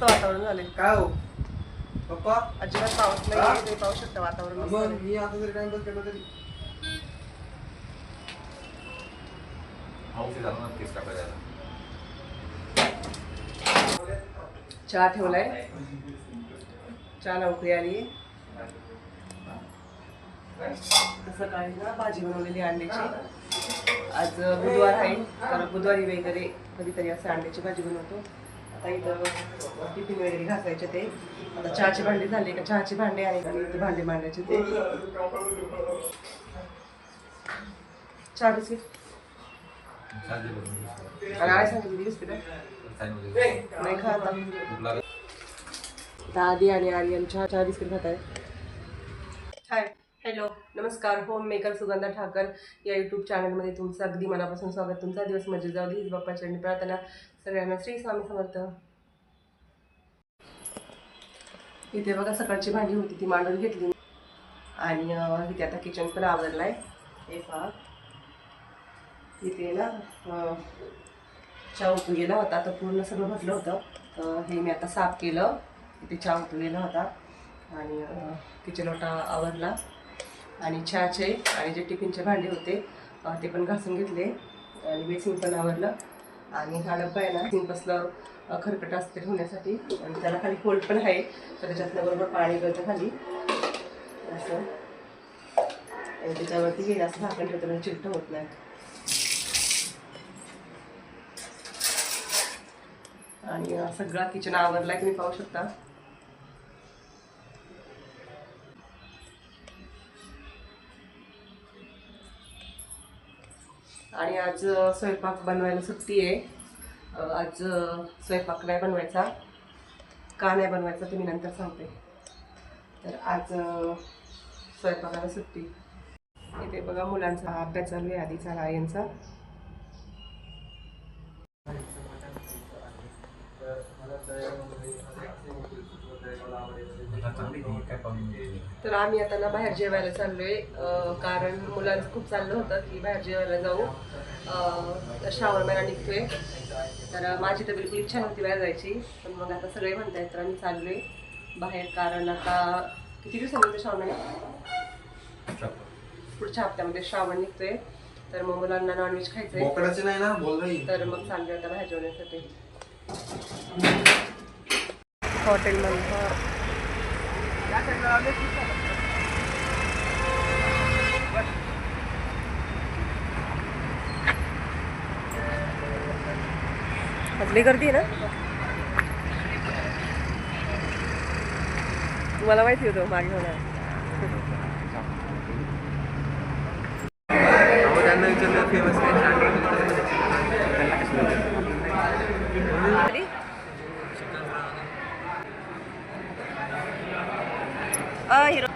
मस्त वातावरण झाले. काय हो पप्पा अजिबात पाऊस नाही, ते पाहू शकता वातावरण मस्त मग झालंय. मी आता जरी टाइमपास केला तरी चहा ठेवलाय, चहा उकळी आली. सकाळी ना भाजी बनवलेली अंड्याची. आज बुधवार आहे तर बुधवारी वगैरे कधीतरी असं अंड्याची भाजी बनवतो. आता इथं टिफिन वगैरे घासायचे ते. आता चहाची भांडी झाली का चहाची भांडी आणि इथे भांडे मांडायचे ते. चहा बिस्किट काय सांगितली बिस्किट नाही खा आता. दादी आणि आर्यन चहा बिस्किट खात आहे. हाय हॅलो नमस्कार. होम मेकर सुगंधा ठाकर या यूट्यूब चॅनलमध्ये तुमचं अगदी मनापासून स्वागत. तुमचा दिवस मजेत जाऊ दे हीच बाप्पाची चरणी प्रार्थना. सगळ्यांना श्री स्वामी समर्थ. इथे बघा सकाळची भांडी होती ती मांडून घेतली आणि इथे आता किचन पण आवरलाय. हे पहा इथे ना चहा उतू गेला होता, आता पूर्ण सगळं भरलं होतं. हे मी आता साफ केलं. इथे चहा उतू गेला होता आणि किचन ओटा आवरला आणि चहाचे आणि जे टिफिनचे भांडे होते ते पण घासून घेतले आणि बेसिन पण आवरलं. आणि हा डब्बा आहे ना सिंपसलं खरकट असते ठेवण्यासाठी आणि त्याला खाली फोल्ड पण आहे तर त्याच्यातनं बरोबर पाणी गळतं खाली असं. आणि त्याच्यावरती हे असं झाकण ठेवताना चिकट होत नाही. आणि सगळा किचन आवरला तुम्ही पाहू शकता. आणि आज स्वयंपाक बनवायला सुट्टी आहे. आज स्वयंपाक नाही बनवायचा. का नाही बनवायचा ते मी नंतर सांगते. तर आज स्वयंपाकाला सुट्टी. इथे बघा मुलांचा अभ्यास चालू आहे आधीचा आर्यनचा. तर आम्ही आता ना बाहेर जेवायला चाललोय कारण मुलांचं खूप चाललं होतं की बाहेर जेवायला जाऊ. श्रावण महिना निघतोय तर माझी तर बिलकुल इच्छा नव्हती बाहेर जायची, पण मग आता सगळे म्हणतायत तर आम्ही चाललोय बाहेर. कारण आता किती दिवसानंतर श्रावण महिना, पुढच्या हप्त्यामध्ये श्रावण निघतोय तर मग मुलांना नॉनव्हेज खायचंय नाही ना बोल रही. तर मग चाललोय आता बाहेर जेवण्यासाठी हॉटेलमध्ये. लई गर्दी आहे ना. तुम्हाला माहिती होतं मागे होणार. त्यांना विचारलं फेमस हिरो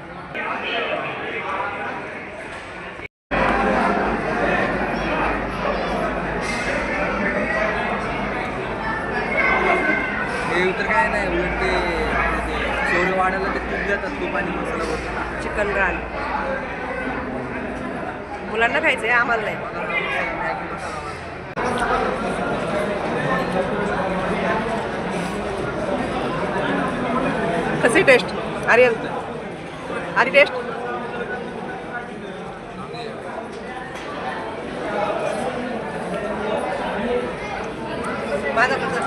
हे तर काय नाही, उलट ते चोर वाढायला ते तूप देतात, तूप आणि मसाला वगैरे. चिकन रान मुलांना खायचंय आम्हाला नाही. कशी टेस्ट आर्यन? आरी टेस्ट माझा कसं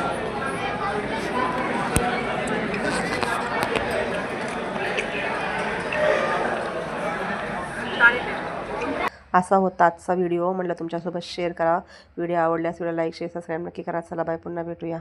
असा होता आजचा व्हिडिओ. म्हटलं तुमच्यासोबत शेअर करा. व्हिडिओ आवडल्यास व्हिडिओ लाईक शेअर सबस्क्राईब नक्की करा. चला बाय, पुन्हा भेटूया.